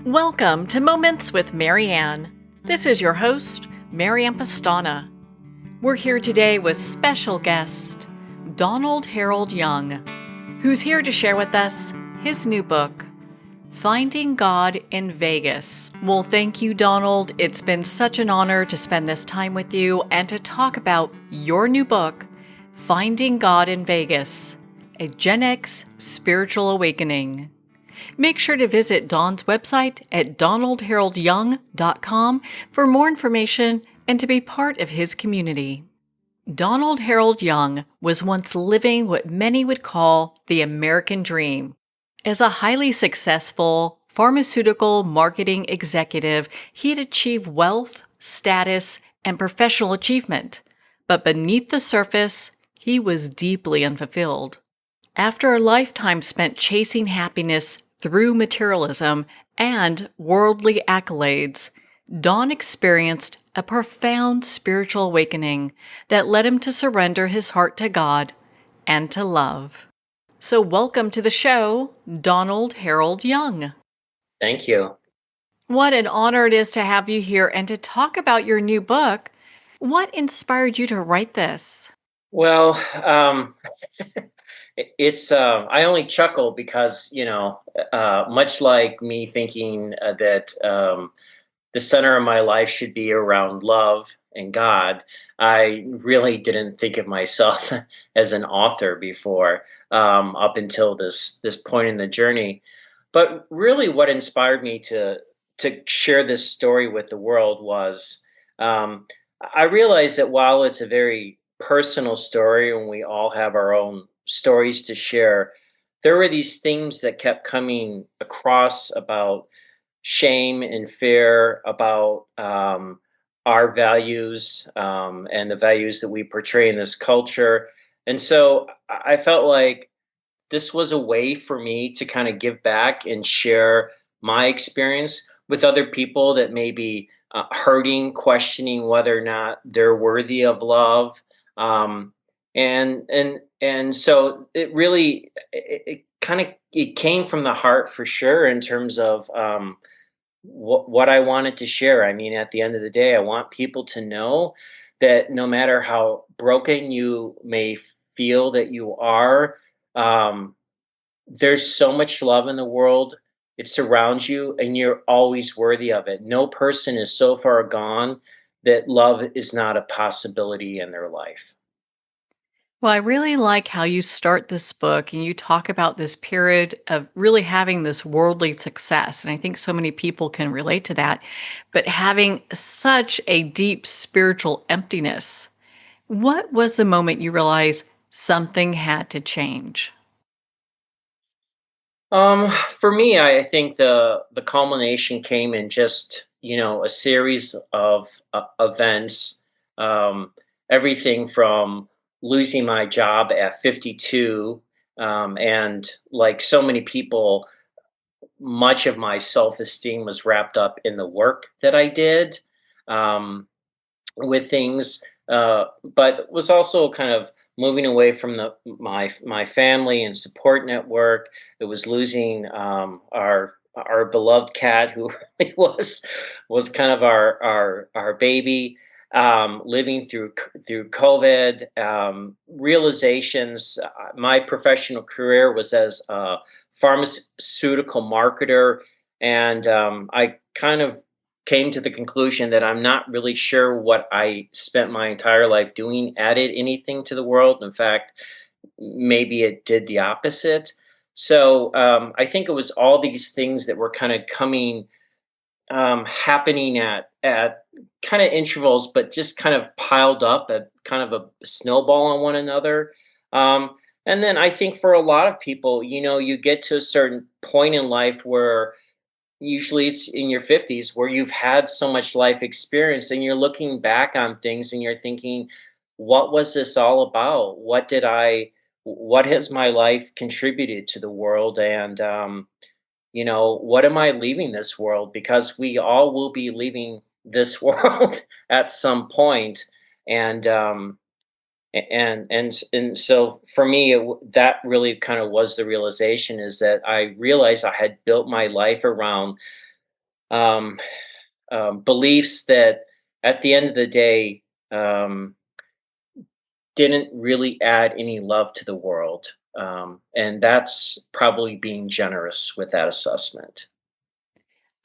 Welcome to Moments with Marianne. This is your host, Marianne Pastana. We're here today with special guest, Donald Harold Young, who's here to share with us his new book, Finding God in Vegas. Well, thank you, Donald. It's been such an honor to spend this time with you and to talk about your new book, Finding God in Vegas, a Gen X spiritual awakening. Make sure to visit Don's website at donaldharoldyoung.com for more information and to be part of his community. Donald Harold Young was once living what many would call the American dream. As a highly successful pharmaceutical marketing executive, he had achieved wealth, status, and professional achievement. But beneath the surface, he was deeply unfulfilled. After a lifetime spent chasing happiness through materialism and worldly accolades, Don experienced a profound spiritual awakening that led him to surrender his heart to God and to love. So welcome to the show, Donald Harold Young. Thank you. What an honor it is to have you here and to talk about your new book. What inspired you to write this? Well, I only chuckle because, much like me thinking that the center of my life should be around love and God, I really didn't think of myself as an author before, up until this point in the journey. But really, what inspired me to share this story with the world was, I realized that while it's a very personal story and we all have our own stories to share, there were these themes that kept coming across about shame and fear, about our values, and the values that we portray in this culture. And so I felt like this was a way for me to kind of give back and share my experience with other people that may be hurting, questioning whether or not they're worthy of love. Um, and so it really it kind of it came from the heart for sure in terms of what I wanted to share. I mean, at the end of the day, I want people to know that no matter how broken you may feel that you are, um, there's so much love in the world. It surrounds you, and you're always worthy of it. No person is so far gone that love is not a possibility in their life. Well, I really like how you start this book and you talk about this period of really having this worldly success. And I think so many people can relate to that, but having such a deep spiritual emptiness. What was the moment you realized something had to change? For me, I think the culmination came in just a series of events. Um, Everything from losing my job at 52, and like so many people, much of my self esteem was wrapped up in the work that I did. Um, with things, but was also kind of moving away from my family and support network. It was losing our beloved cat, who really was kind of our baby. Living through COVID, realizations. My professional career was as a pharmaceutical marketer, and I kind of came to the conclusion that I'm not really sure what I spent my entire life doing added anything to the world. In fact, maybe it did the opposite. So I think it was all these things that were kind of happening at kind of intervals, but just kind of piled up at kind of a snowball on one another. Um, and then I think for a lot of people, you get to a certain point in life where usually it's in your 50s where you've had so much life experience and you're looking back on things and you're thinking, what was this all about? What has my life contributed to the world? And what am I leaving this world? Because we all will be leaving this world at some point. And and so for me, that really kind of was the realization, is that I realized I had built my life around um, beliefs that at the end of the day um, didn't really add any love to the world. And that's probably being generous with that assessment.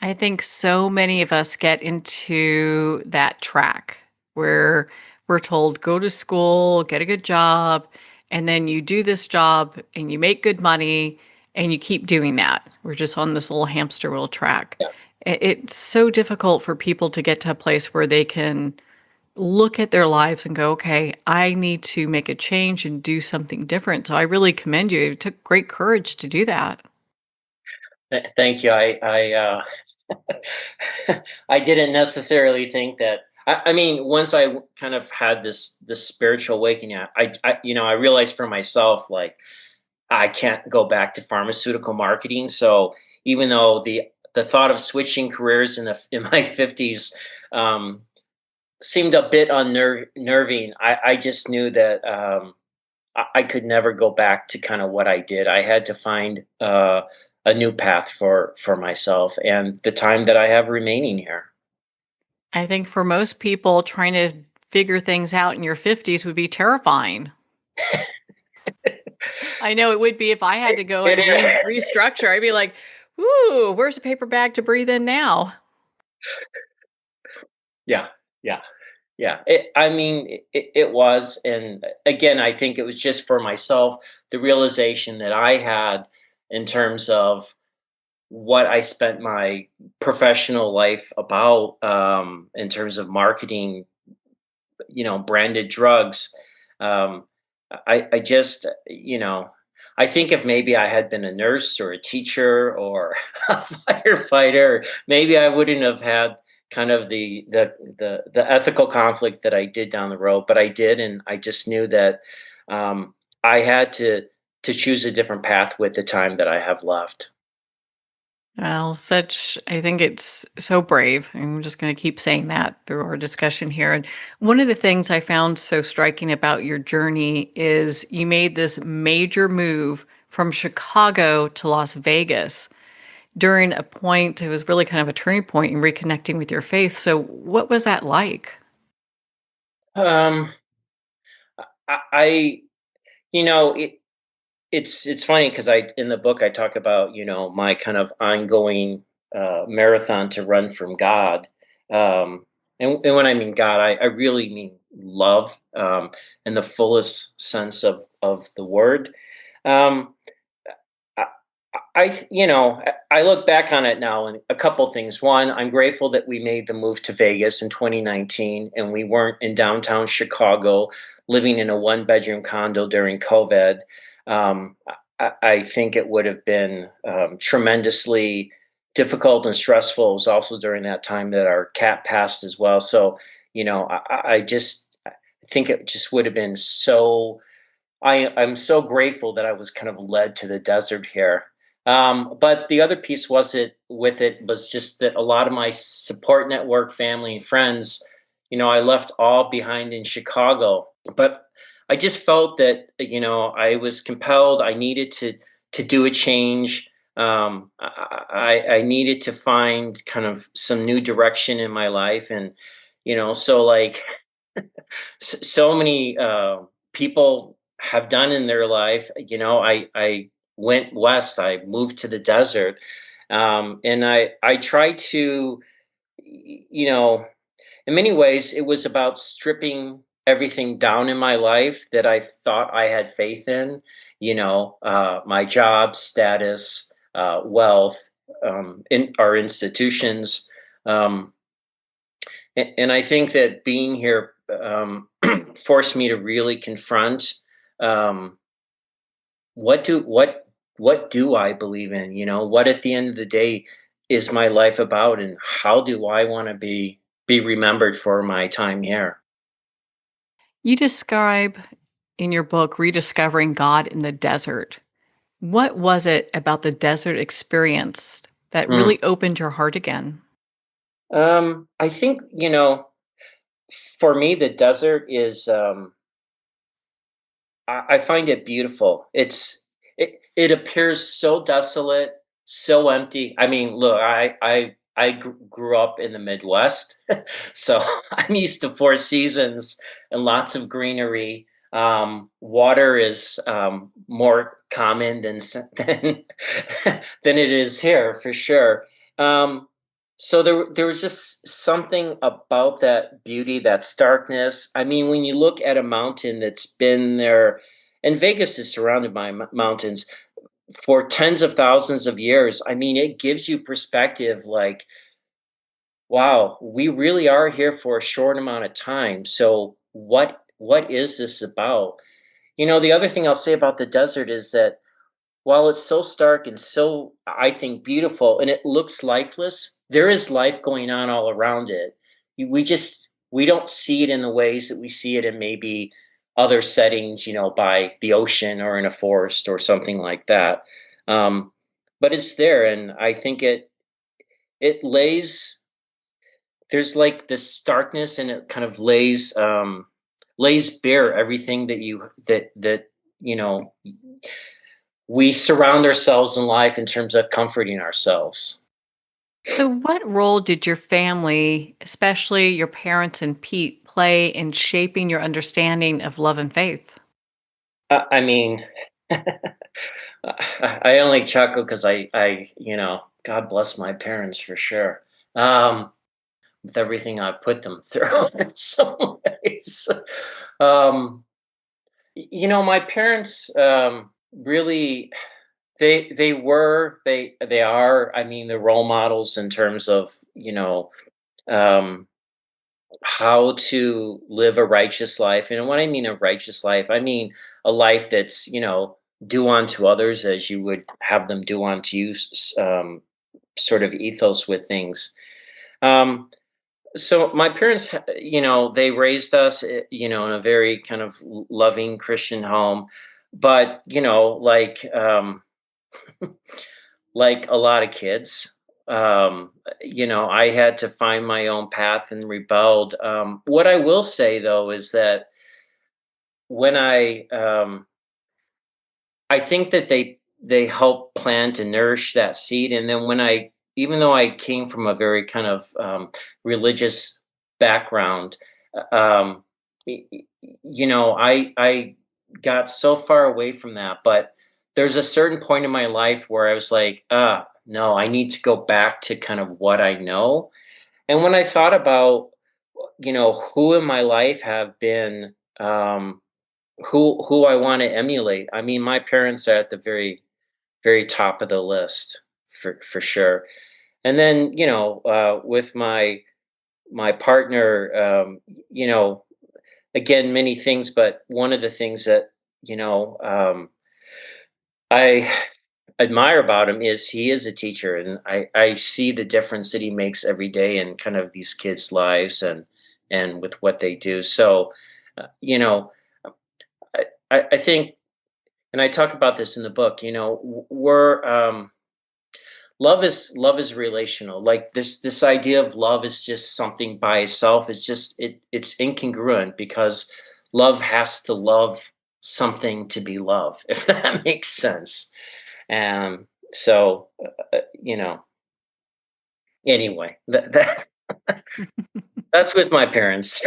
I think so many of us get into that track where we're told, go to school, get a good job, and then you do this job and you make good money and you keep doing that. We're just on this little hamster wheel track. Yeah. It's so difficult for people to get to a place where they can look at their lives and go, okay, I need to make a change and do something different. So I really commend you. It took great courage to do that. Thank you. I didn't necessarily think that. I mean, once kind of had this spiritual awakening, I realized for myself, like, I can't go back to pharmaceutical marketing. So even though the thought of switching careers in my 50s um, seemed a bit unnerving, I just knew that I could never go back to kind of what I did. I had to find a new path for myself and the time that I have remaining here. I think for most people, trying to figure things out in your 50s would be terrifying. I know it would be if I had to go It and is. restructure. I'd be like, "Ooh, where's a paper bag to breathe in now?" Yeah, yeah, yeah. I mean, it was, and again, I think it was just for myself the realization that I had in terms of what I spent my professional life about, in terms of marketing, branded drugs. Um, I just, I think if maybe I had been a nurse or a teacher or a firefighter, maybe I wouldn't have had kind of the ethical conflict that I did down the road. But I did, and I just knew that I had to choose a different path with the time that I have left. Well, I think it's so brave. I'm just going to keep saying that through our discussion here. And one of the things I found so striking about your journey is you made this major move from Chicago to Las Vegas during a point, it was really kind of a turning point in reconnecting with your faith. So, what was that like? Um, I you know, it's funny because I in the book I talk about my kind of ongoing marathon to run from God, and when I mean God, I really mean love, in the fullest sense of the word. Um, I, I look back on it now and a couple things. One, I'm grateful that we made the move to Vegas in 2019 and we weren't in downtown Chicago living in a one-bedroom condo during COVID. Um, I think it would have been tremendously difficult and stressful. It was also during that time that our cat passed as well. So, I just I think it just would have been so I'm so grateful that I was kind of led to the desert here. But the other piece was just that a lot of my support network, family and friends, I left all behind in Chicago. But I just felt that I was compelled. I needed to do a change. I needed to find kind of some new direction in my life, and so like so many people have done in their life. I went west. I moved to the desert, and I tried to, you know, in many ways, it was about stripping everything down in my life that I thought I had faith in. My job status, wealth, in our institutions. Um, and I think that being here forced me to really confront, um, what do I believe in? What at the end of the day is my life about, and how do I want to be remembered for my time here? You describe in your book Rediscovering God in the Desert. What was it about the desert experience that Mm. really opened your heart again? I think for me the desert is. I find it beautiful. It appears so desolate, so empty. I mean, look, I grew up in the Midwest, so I'm used to four seasons and lots of greenery. Water is more common than than it is here for sure. Um, so there was just something about that beauty, that starkness. I mean, when you look at a mountain that's been there, and Vegas is surrounded by mountains for tens of thousands of years. I mean, it gives you perspective like, wow, we really are here for a short amount of time. So what is this about? The other thing I'll say about the desert is that while it's so stark and so, I think, beautiful and it looks lifeless, there is life going on all around it. We don't see it in the ways that we see it in maybe other settings, by the ocean or in a forest or something like that. Um, but it's there, and I think it lays there's like this starkness, and it kind of lays bare everything that you know we surround ourselves in life in terms of comforting ourselves. So, what role did your family, especially your parents and Pete, play in shaping your understanding of love and faith? I mean, I only chuckle because God bless my parents for sure. Um, with everything I put them through in some ways. Um, my parents really they are, I mean, the role models in terms of um, how to live a righteous life. And what I mean a righteous life, I mean a life that's do unto others as you would have them do unto you, sort of ethos with things. Um, so my parents, they raised us, in a very kind of loving Christian home, but like a lot of kids, I had to find my own path and rebelled. What I will say though is that when I think that they help plant and nourish that seed, and then even though I came from a very kind of religious background, y- y- I got so far away from that. But there's a certain point in my life where I was like, no, I need to go back to kind of what I know. And when I thought about, who in my life have been. Who I wanna emulate. I mean, my parents are at the very, very top of the list for sure. And then, with my partner, again, many things, but one of the things that, I admire about him is he is a teacher, and I see the difference that he makes every day in kind of these kids' lives and with what they do. So, uh, you know, I think, and I talk about this in the book. We're love is relational. Like this idea of love is just something by itself. It's incongruent because love has to love something to be love, if that makes sense. So anyway, that's with my parents.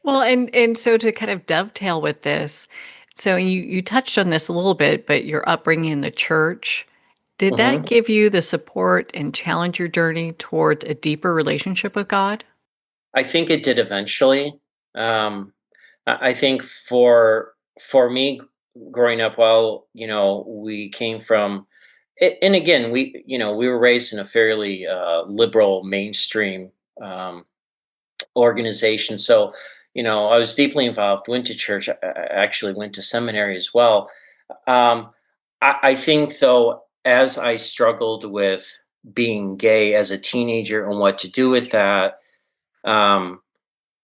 Well, and so to kind of dovetail with this, so you touched on this a little bit, but your upbringing in the church, did that Mhm. give you the support and challenge your journey towards a deeper relationship with God? I think it did eventually. Um, I think for me growing up, well, we came from, and again, we were raised in a fairly liberal mainstream um, organization. So, I was deeply involved. Went to church. I actually went to seminary as well. Um, I think though, as I struggled with being gay as a teenager and what to do with that. Um,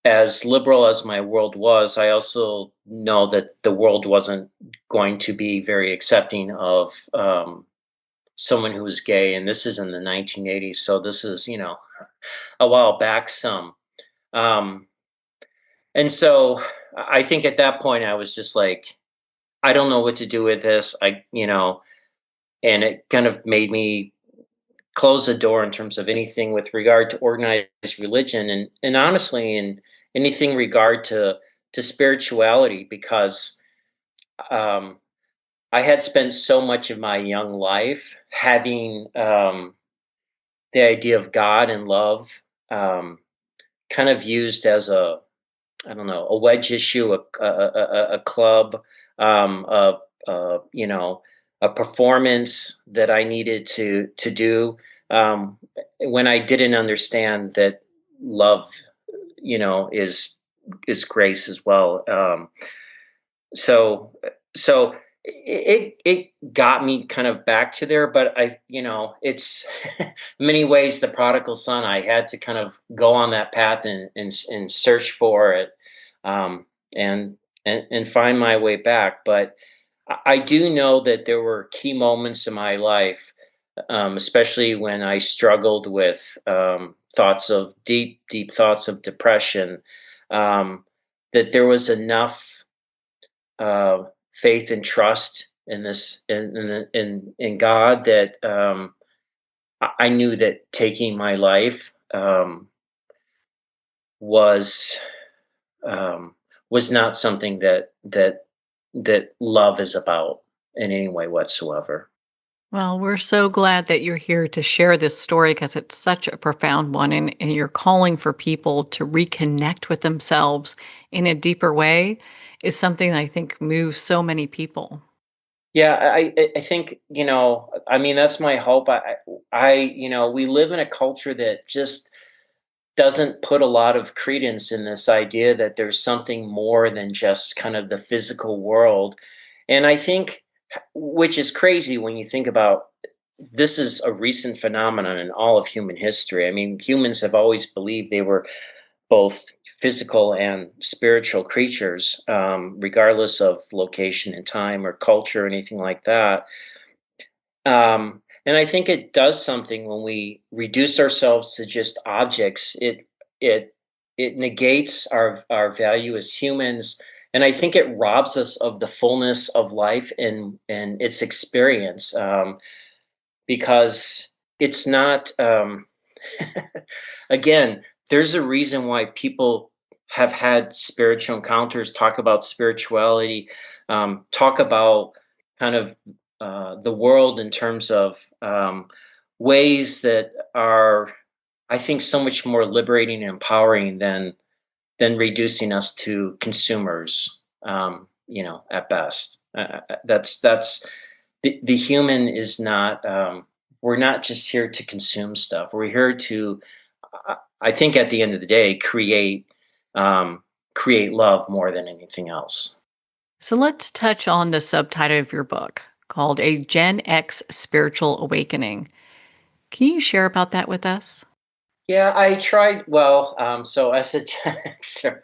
as liberal as my world was, I also know that the world wasn't going to be very accepting of someone who was gay. And this is in the 1980s. So this is, a while back some. Um, and so I think at that point, I was just like, I don't know what to do with this. And it kind of made me close the door in terms of anything with regard to organized religion, and honestly, in anything regard to spirituality, because um, I had spent so much of my young life having the idea of God and love um, kind of used as a, I don't know, a wedge issue, a club, you know, a performance that I needed to do, um, when I didn't understand that love, is grace as well. So so it got me kind of back to there, but it's many ways the prodigal son. I had to kind of go on that path and search for it, um, and and find my way back. But I do know that there were key moments in my life, especially when I struggled with thoughts of deep thoughts of depression, that there was enough uh, faith and trust in this in God, that I knew that taking my life was um, was not something that love is about in any way whatsoever. Well, we're so glad that you're here to share this story because it's such a profound one, and you're calling for people to reconnect with themselves in a deeper way is something that I think moves so many people. Yeah, I think, I mean, that's my hope. We live in a culture that just doesn't put a lot of credence in this idea that there's something more than just kind of the physical world. And I think, which is crazy when you think about, this is a recent phenomenon in all of human history. I mean, humans have always believed they were both physical and spiritual creatures, regardless of location and time or culture or anything like that. And I think it does something when we reduce ourselves to just objects. It it negates our value as humans, and I think it robs us of the fullness of life and its experience, because it's not. Again, there's a reason why people have had spiritual encounters, talk about spirituality, talk about kind of the world in terms of ways that are, I think, so much more liberating and empowering than reducing us to consumers. At best, that's the human is not. We're not just here to consume stuff. We're here to, I think, at the end of the day, um, create love more than anything else. So let's touch on the subtitle of your book called A Gen X Spiritual Awakening. Can you share about that with us? Yeah, I tried. Well, so as a Gen Xer,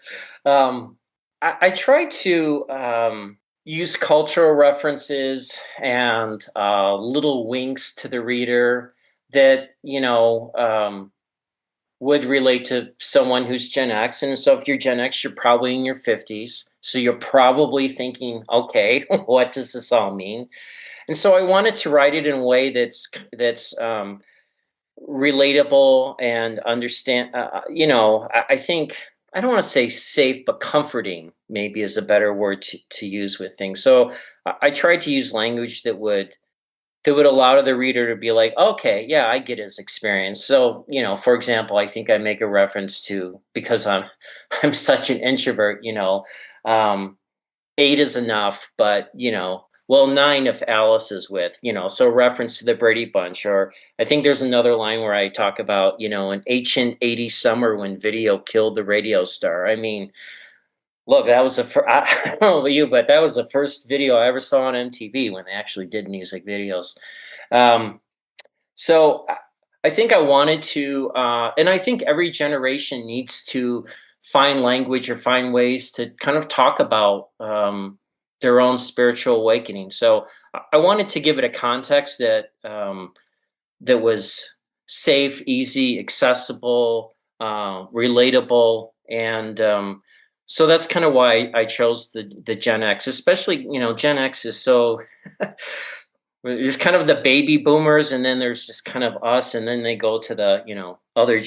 I tried to use cultural references and little winks to the reader that would relate to someone who's Gen X. And so if you're Gen X, you're probably in your 50s. So you're probably thinking, okay, what does this all mean? And so I wanted to write it in a way that's relatable and understand. I think, I don't want to say safe, but comforting maybe is a better word to use with things. So I tried to use language that would allow the reader to be like, okay, yeah, I get his experience. So, for example, I think I make a reference to, because I'm I'm such an introvert, um, eight is enough, but well, nine if Alice is with, so reference to the Brady Bunch. Or I think there's another line where I talk about, an ancient 80s summer when video killed the radio star. I mean, look, that was the first, I don't know about you, but that was the first video I ever saw on MTV when they actually did music videos. Um, so I think I wanted to, and I think every generation needs to find language or find ways to kind of talk about their own spiritual awakening. So I wanted to give it a context that was safe, easy, accessible, relatable, and so that's kind of why I chose the Gen X. Especially, Gen X is so There's kind of the baby boomers, and then there's just kind of us, and then they go to the, other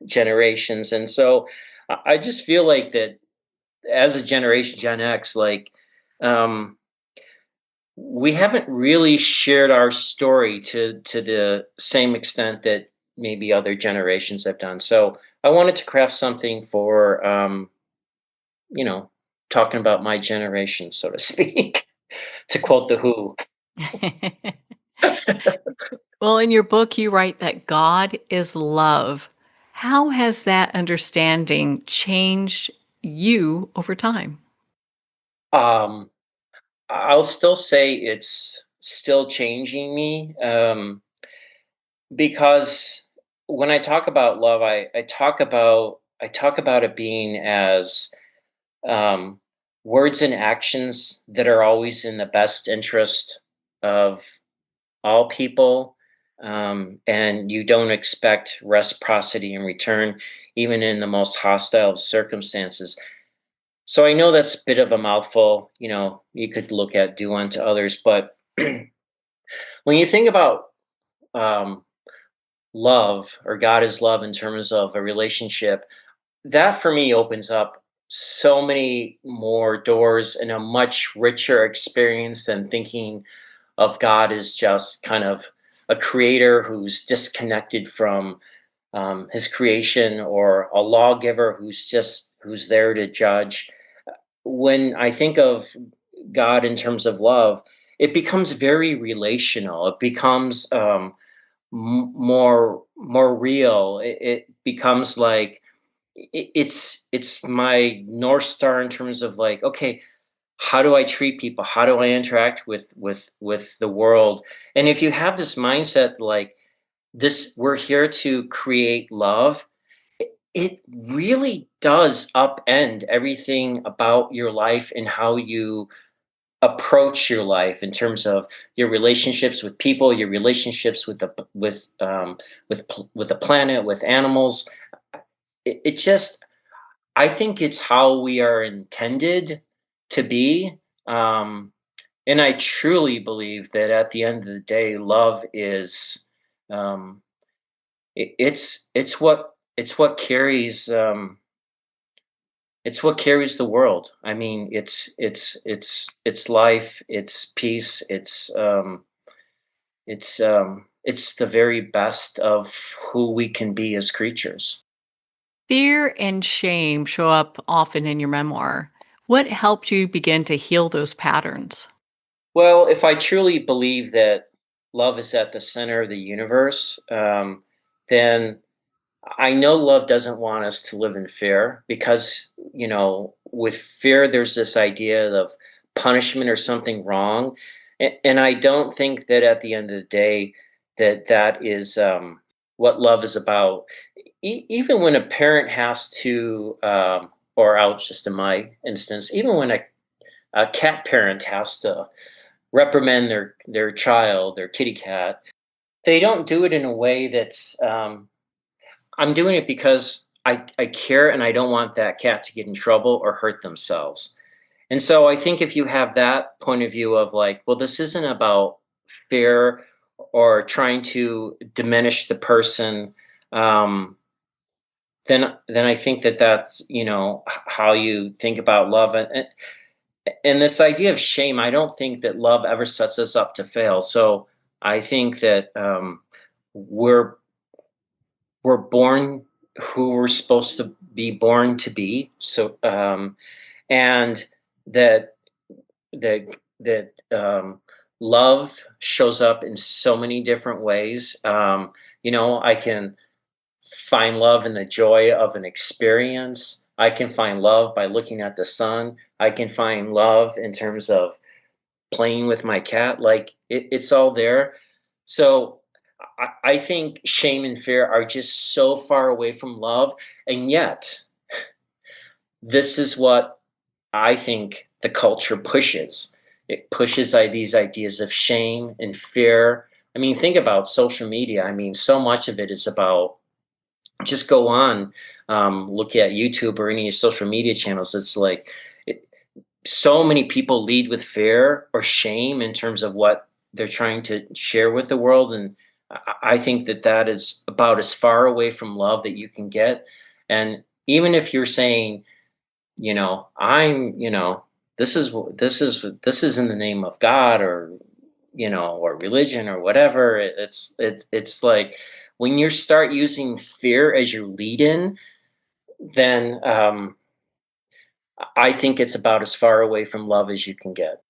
generations. And so I just feel like that as a generation Gen X, like, um, we haven't really shared our story to the same extent that maybe other generations have done. So I wanted to craft something for, you know, talking about my generation, so to speak, to quote the Who. Well, in your book, you write that God is love. How has that understanding changed you over time? um, I'll still say it's still changing me, because when I talk about love, I talk about it being as, um, words and actions that are always in the best interest of all people, and you don't expect reciprocity in return, even in the most hostile of circumstances. So I know that's a bit of a mouthful. You could look at do unto others, but when you think about, um, love, or God is love in terms of a relationship, that for me opens up so many more doors and a much richer experience than thinking of God as just kind of a creator who's disconnected from, his creation, or a lawgiver who's there to judge. When I think of God in terms of love, it becomes very relational. It becomes, more real. It becomes like, it's my north star in terms of, like, okay, how do I treat people? How do I interact with the world? And if you have this mindset, like, this, we're here to create love, it really does upend everything about your life and how you approach your life in terms of your relationships with people, your relationships with the planet, with animals. It just, I think it's how we are intended to be. Um, and I truly believe that at the end of the day, love is, um, it's what carries, it's what carries the world. I mean, it's life, it's peace, it's the very best of who we can be as creatures. Fear and shame show up often in your memoir. What helped you begin to heal those patterns? Well, if I truly believe that love is at the center of the universe, then I know love doesn't want us to live in fear, because, with fear, there's this idea of punishment or something wrong. And I don't think that at the end of the day, that is, what love is about. Even when a parent has to, or out just in my instance, even when a cat parent has to reprimand their child, their kitty cat, they don't do it in a way that's, I'm doing it because I care, and I don't want that cat to get in trouble or hurt themselves. And so I think if you have that point of view of, like, well, this isn't about fear or trying to diminish the person, um, then I think that that's, how you think about love. And this idea of shame, I don't think that love ever sets us up to fail. So I think that, we're we're born who we're supposed to be born to be. So, and that that love shows up in so many different ways. I can find love in the joy of an experience. I can find love by looking at the sun. I can find love in terms of playing with my cat. Like, it's all there. So I think shame and fear are just so far away from love. And yet, this is what I think the culture pushes. It pushes these ideas of shame and fear. I mean, think about social media. I mean, so much of it is about, just go on, look at YouTube or any social media channels. It's like, it, so many people lead with fear or shame in terms of what they're trying to share with the world, and I think that that is about as far away from love that you can get. And even if you're saying, I'm, this is in the name of God, or or religion, or whatever. It's like when you start using fear as your lead in, then I think it's about as far away from love as you can get.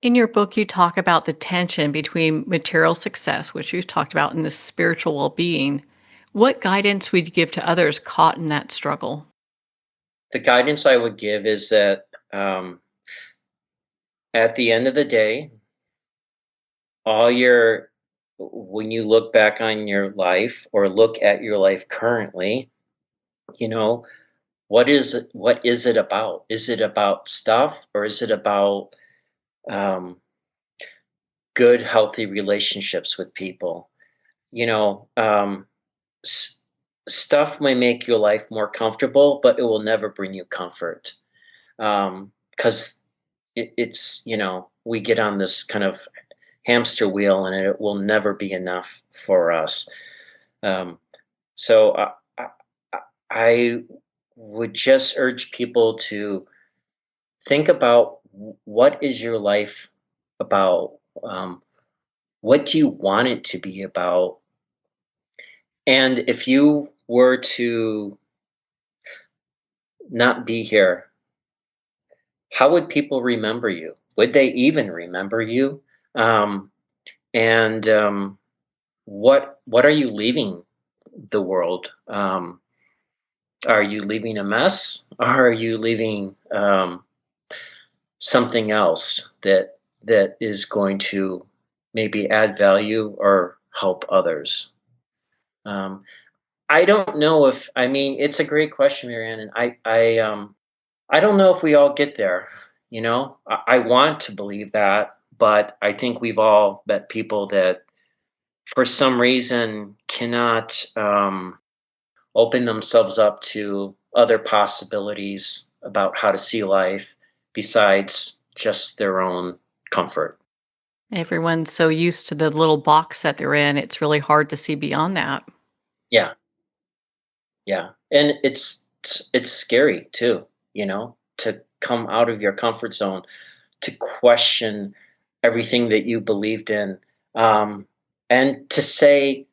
In your book, you talk about the tension between material success, which you've talked about, and the spiritual well being. What guidance would you give to others caught in that struggle? The guidance I would give is that, at the end of the day, all your when you look back on your life, or look at your life currently, you know, what is it about? Is it about stuff, or is it about um, good, healthy relationships with people? You know, s- Stuff may make your life more comfortable, but it will never bring you comfort. Because we get on this kind of hamster wheel, and it will never be enough for us. Um, so I, I I would just urge people to think about, what is your life about? Um, what do you want it to be about? And if you were to not be here, how would people remember you? Would they even remember you? Um, and what are you leaving the world? Are you leaving a mess, or are you leaving something else that is going to maybe add value or help others? Um, I don't know if I mean It's a great question, Marianne, and I don't know if we all get there. I want to believe that, but I think we've all met people that, for some reason, cannot open themselves up to other possibilities about how to see life besides just their own comfort. Everyone's so used to the little box that they're in, it's really hard to see beyond that. Yeah, yeah, and it's scary too, to come out of your comfort zone, to question everything that you believed in, um, and to say,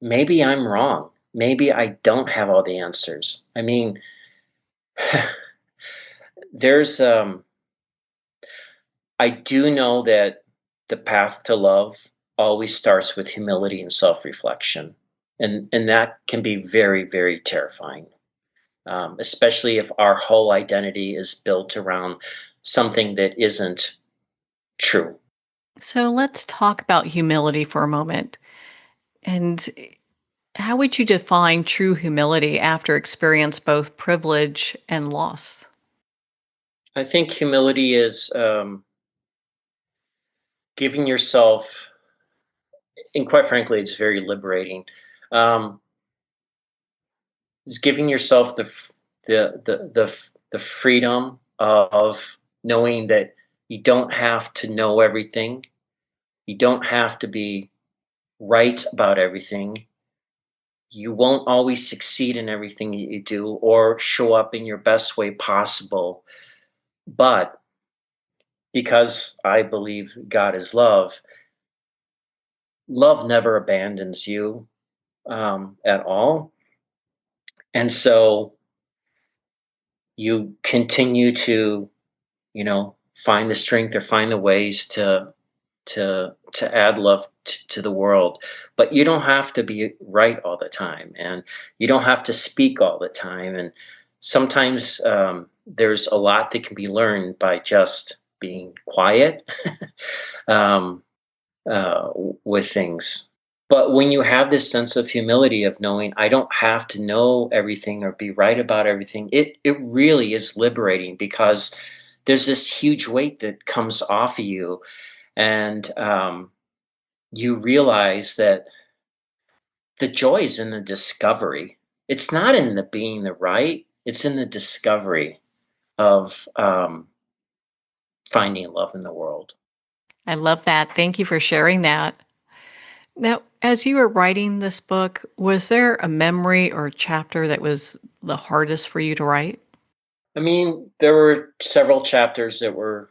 maybe I'm wrong. Maybe I don't have all the answers. I mean, there's I do know that the path to love always starts with humility and self-reflection, and that can be very, very terrifying, especially if our whole identity is built around something that isn't true. So let's talk about humility for a moment. And how would you define true humility after experience both privilege and loss? I think humility is, giving yourself, and quite frankly, it's very liberating. Um, is giving yourself the freedom of knowing that you don't have to know everything. You don't have to be right about everything. You won't always succeed in everything that you do, or show up in your best way possible. But because I believe God is love, love never abandons you, at all. And so you continue to, find the strength, or find the ways to add love to the world. But you don't have to be right all the time, and you don't have to speak all the time. And sometimes, there's a lot that can be learned by just being quiet, um, with things. But when you have this sense of humility, of knowing I don't have to know everything or be right about everything, it really is liberating, because there's this huge weight that comes off of you. And you realize that the joy is in the discovery. It's not in the being the right, it's in the discovery of, finding love in the world. I love that. Thank you for sharing that. Now, as you were writing this book, was there a memory or a chapter that was the hardest for you to write? I mean, there were several chapters that were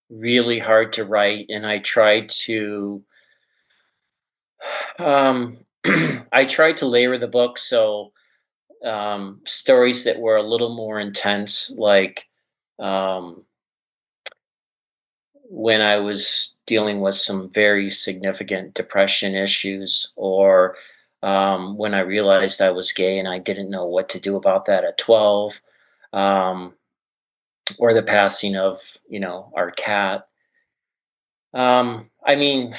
really hard to write, and I tried to um, I tried to layer the book so stories that were a little more intense, like um, when I was dealing with some very significant depression issues, or when I realized I was gay and I didn't know what to do about that at 12, um, or the passing of, our cat. I mean,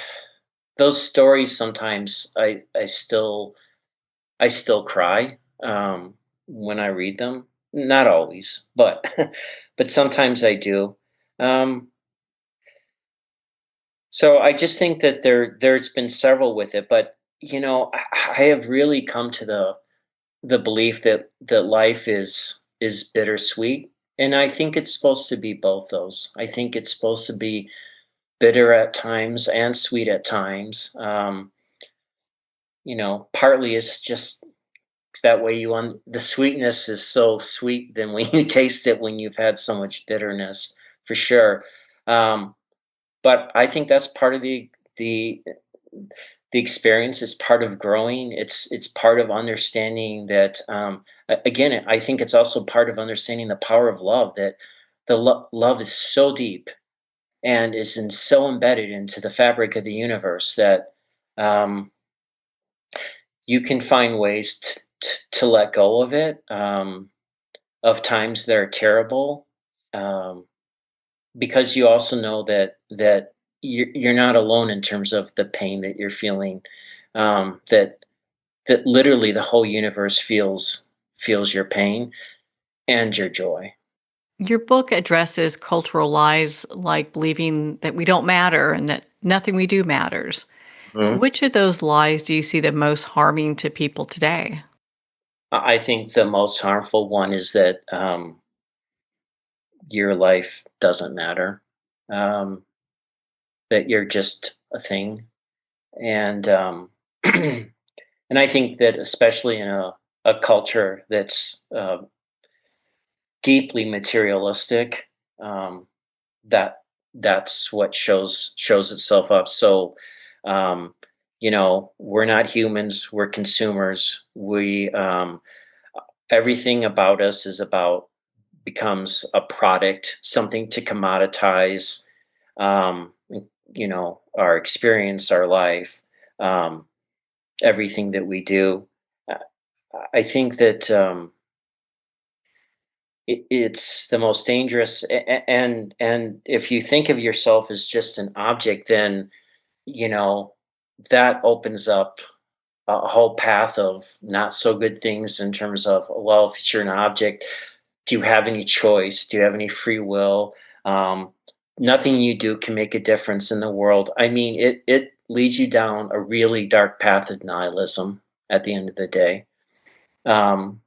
those stories sometimes I still cry when I read them. Not always, but but sometimes I do. Um, So I just think that there's been several with it, but I have really come to the belief that life is bittersweet, and I think it's supposed to be both those. I think it's supposed to be bitter at times and sweet at times. Partly it's just that way the sweetness is so sweet then when you taste it when you've had so much bitterness, for sure. Um, but I think that's part of the the experience. Is part of growing. It's part of understanding that again, I think it's also part of understanding the power of love, that love is so deep and so embedded into the fabric of the universe that um, you can find ways to let go of it, of times that are terrible, um, because you also know that you're not alone in terms of the pain that you're feeling, that literally the whole universe feels your pain and your joy. Your book addresses cultural lies like believing that we don't matter and that nothing we do matters. Mhm. Which of those lies do you see the most harming to people today? I think the most harmful one is that your life doesn't matter, um, that you're just a thing, and and I think that especially in a culture that's deeply materialistic, um, that that's what shows itself up. So, um, we're not humans; we're consumers. Everything about us is about becomes a product, something to commoditize. Um, our experience, our life, um, everything that we do. Uh, I think that. It's the most dangerous, and if you think of yourself as just an object, then you know that opens up a whole path of not so good things, in terms of, well, if you're an object, do you have any choice, do you have any free will? um, Nothing you do can make a difference in the world. I mean, it leads you down a really dark path of nihilism at the end of the day. um,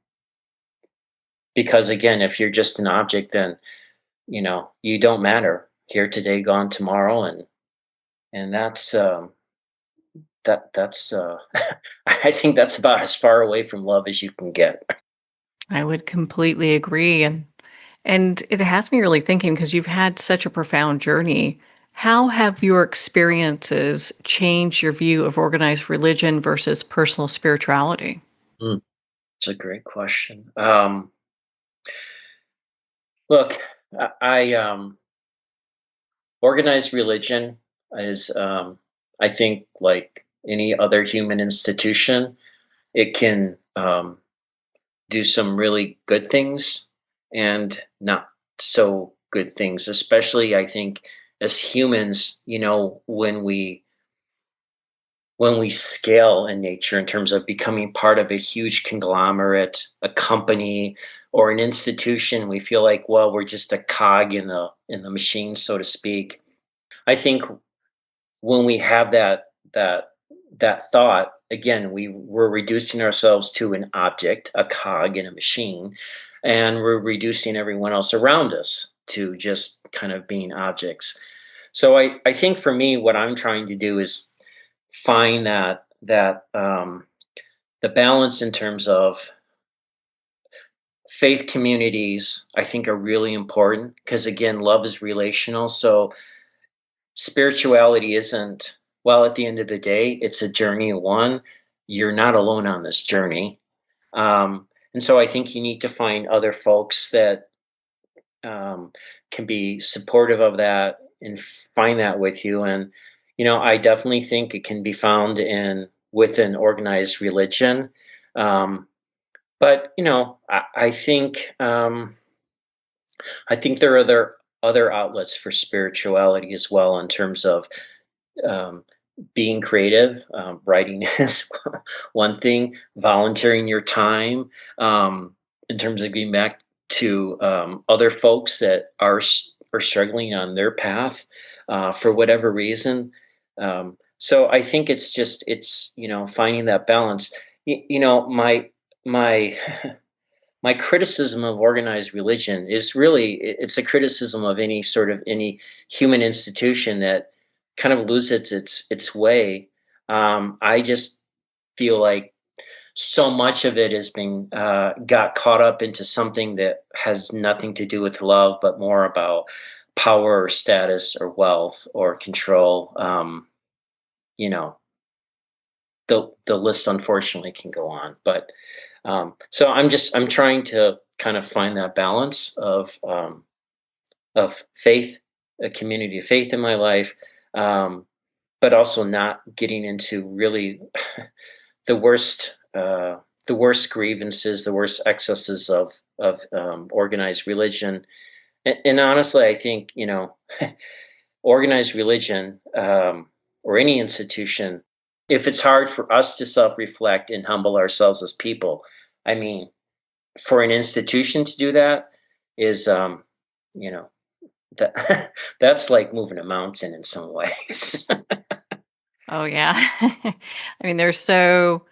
because again, if you're just an object, then you don't matter, here today, gone tomorrow, and that's I think that's about as far away from love as you can get. I would completely agree, and it has me really thinking because you've had such a profound journey. How have your experiences changed your view of organized religion versus personal spirituality? Mm, it's a great question. Look, I organized religion is, I think, like any other human institution, it can do some really good things and not so good things, especially I think as humans, when we scale in nature in terms of becoming part of a huge conglomerate, a company, or an institution, we feel like, well, we're just a cog in the machine, so to speak. I think when we have that thought, again, we're reducing ourselves to an object, a cog in a machine, and we're reducing everyone else around us to just kind of being objects. So I think for me, what I'm trying to do is find that the balance in terms of faith communities. I think are really important because again, love is relational. So spirituality isn't, well, at the end of the day, it's a journey of one. You're not alone on this journey. And so I think you need to find other folks that um, can be supportive of that and find that with you. And, I definitely think it can be found in within organized religion. Um, but, I think there are other outlets for spirituality as well in terms of um, being creative. Writing is one thing, volunteering your time, in terms of getting back to other folks that are struggling on their path for whatever reason. So I think it's finding that balance. My my criticism of organized religion is really it's a criticism of any human institution that kind of loses its way. I just feel like so much of it has been got caught up into something that has nothing to do with love, but more about power or status or wealth or control. You know, the list unfortunately can go on, but so I'm trying to kind of find that balance of faith, a community of faith in my life, um, but also not getting into really the worst the worst grievances, the worst excesses of organized religion. And honestly, I think organized religion, or any institution, if it's hard for us to self-reflect and humble ourselves as people, I mean, for an institution to do that is, you know, that that's like moving a mountain in some ways. Oh, yeah. I mean, they're so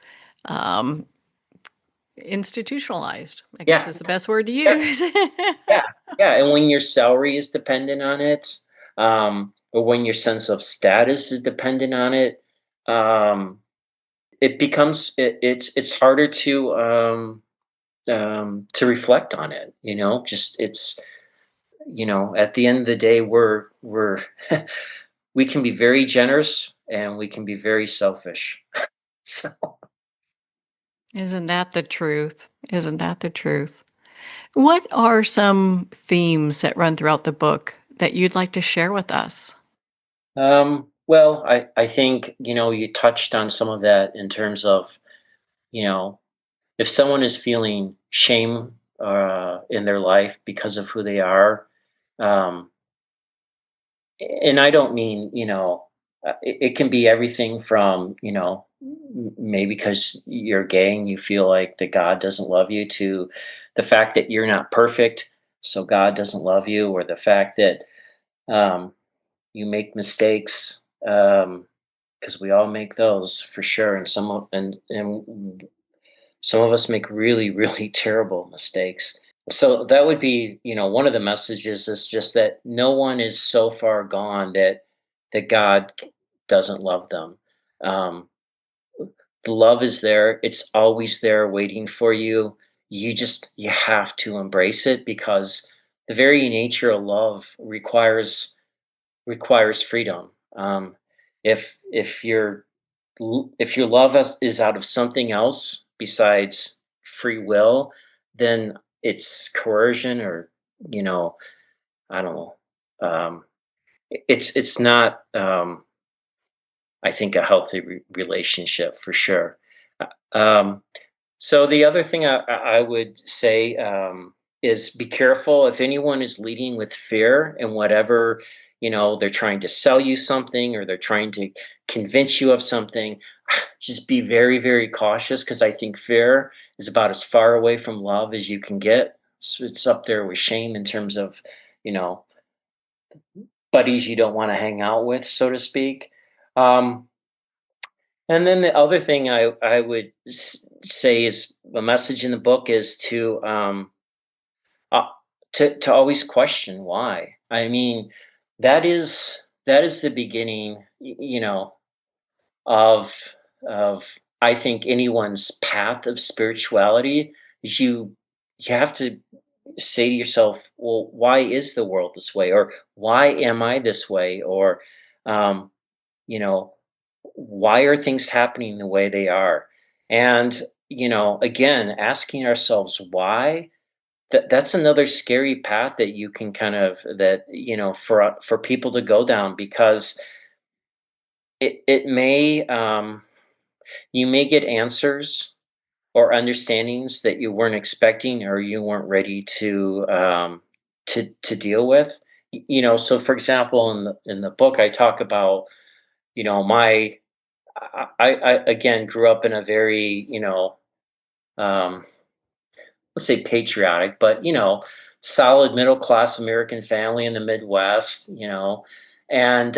um, institutionalized, I guess Yeah, is the best word to yeah, use. yeah, yeah. And when your salary is dependent on it, or when your sense of status is dependent on it, um, it's harder to reflect on it. Just it's at the end of the day, we're we can be very generous and we can be very selfish. So, Isn't that the truth? Isn't that the truth? What are some themes that run throughout the book that you'd like to share with us? well, I think you touched on some of that in terms of you know if someone is feeling shame in their life because of who they are, um, and I don't mean, it can be everything from, maybe because you're gay and you feel like that God doesn't love you, to the fact that you're not perfect, so God doesn't love you, or the fact that um, you make mistakes, because we all make those for sure, and some of us make really, really terrible mistakes. So that would be, one of the messages is just that no one is so far gone that God doesn't love them. Um, the love is there; it's always there, waiting for you. You have to embrace it because the very nature of love requires freedom. If your love is out of something else besides free will, then it's coercion, or you know I don't know. It's not, I think, a healthy relationship for sure. Um, so the other thing I would say, is be careful if anyone is leading with fear and whatever, they're trying to sell you something or they're trying to convince you of something. Just be very, very cautious because I think fear is about as far away from love as you can get. It's up there with shame in terms of, you know, buddies you don't want to hang out with, so to speak. Um, and then the other thing I would say is a message in the book is uh, to always question why. I mean, that is. that is the beginning, of I think anyone's path of spirituality is you have to say to yourself, well, why is the world this way? Or why am I this way? Or, um, you know, why are things happening the way they are? And, again, asking ourselves why, that's another scary path that you can kind of, that, for people to go down, because it may, you may get answers or understandings that you weren't expecting or you weren't ready to deal with. So for example, in the book, I talk about, my I again grew up in a very, um, let's say patriotic, but solid middle class American family in the Midwest. And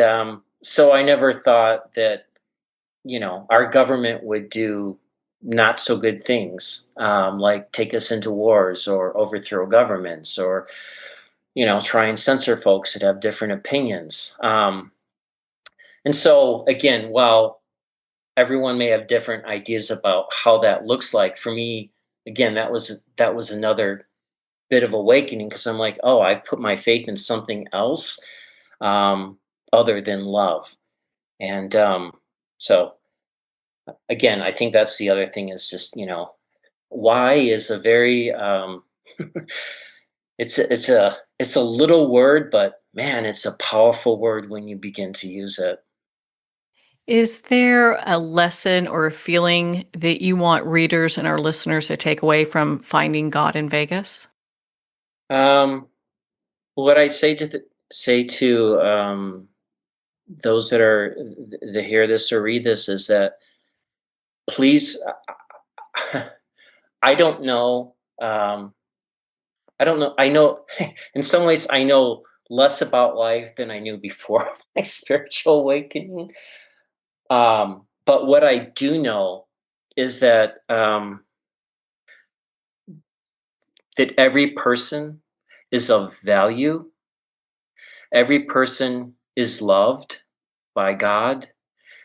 so I never thought that our government would do not so good things, like take us into wars or overthrow governments, or try and censor folks that have different opinions. And so again, while everyone may have different ideas about how that looks like, for me, again, that was another bit of awakening, because I'm like, oh, I've put my faith in something else, um, other than love. And so again, I think that's the other thing, is just, why is a very it's a little word, but man, it's a powerful word when you begin to use it. Is there a lesson or a feeling that you want readers and our listeners to take away from Finding God in Vegas? um what I say to those that hear this or read this is that, please, I don't know, I know in some ways I know less about life than I knew before my spiritual awakening. But what I do know is that every person is of value. Every person is loved by God.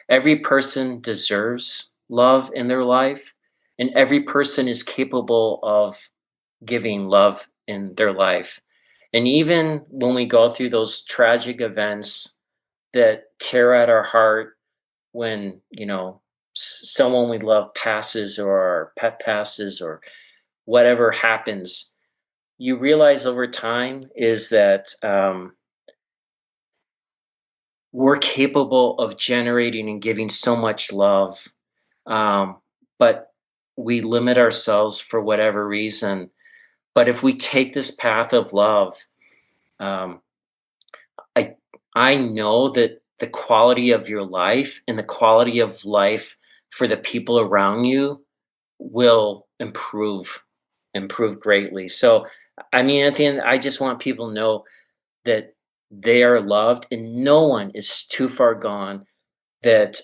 Every person deserves love in their life, and every person is capable of giving love in their life. And even when we go through those tragic events that tear at our heart, when someone we love passes, or our pet passes, or whatever happens, you realize over time is that, we're capable of generating and giving so much love, um, but we limit ourselves for whatever reason. But if we take this path of love, um, I I know that the quality of your life and the quality of life for the people around you will improve greatly. So, I mean, at the end, I just want people to know that they are loved, and no one is too far gone, that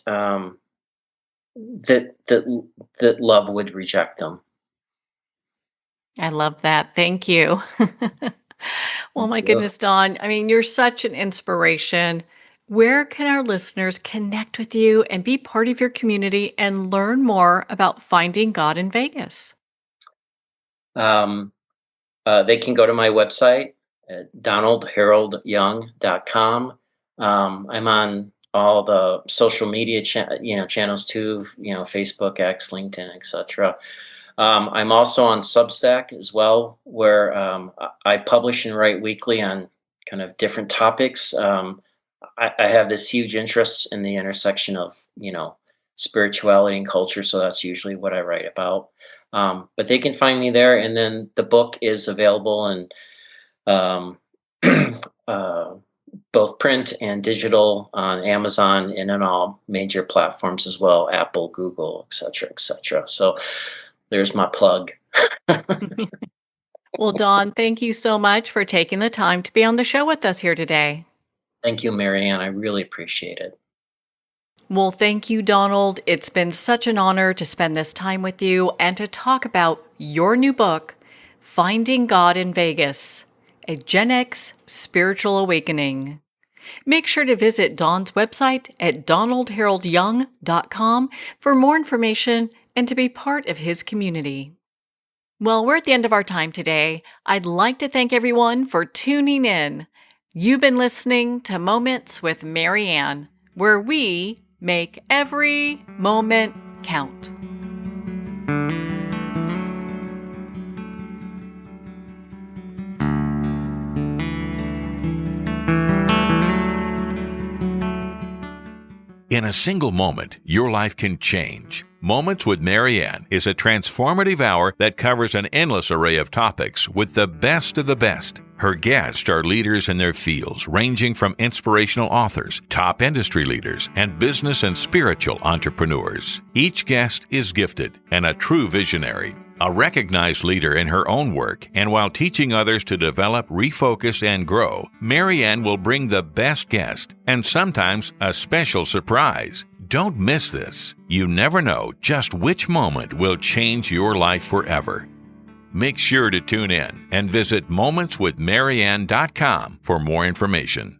that love would reject them. I love that. Thank you. Well, Thank my you. goodness, Dawn. I mean, you're such an inspiration. Where can our listeners connect with you and be part of your community and learn more about Finding God in Vegas? Um, they can go to my website at donaldharoldyoung.com. I'm on all the social media channels too, Facebook, X, LinkedIn, etc. I'm also on Substack as well, where I publish and write weekly on kind of different topics. I have this huge interest in the intersection of, spirituality and culture, so that's usually what I write about. But they can find me there, and then the book is available in, um, uh, both print and digital on Amazon and on all major platforms as well, Apple, Google, etc., etc. So there's my plug. Well, Dawn, thank you so much for taking the time to be on the show with us here today. Thank you, Marianne. I really appreciate it. Well, thank you, Donald. It's been such an honor to spend this time with you and to talk about your new book, Finding God in Vegas, a Gen X Spiritual Awakening. Make sure to visit Dawn's website at donaldharoldyoung.com for more information and to be part of his community. Well, we're at the end of our time today. I'd like to thank everyone for tuning in. You've been listening to Moments with Marianne, where we make every moment count. In a single moment, your life can change. Moments with Marianne is a transformative hour that covers an endless array of topics with the best of the best. Her guests are leaders in their fields, ranging from inspirational authors, top industry leaders, and business and spiritual entrepreneurs. Each guest is gifted and a true visionary, a recognized leader in her own work, and while teaching others to develop, refocus, and grow, Marianne will bring the best guest and sometimes a special surprise. Don't miss this. You never know just which moment will change your life forever. Make sure to tune in and visit momentswithmarianne.com for more information.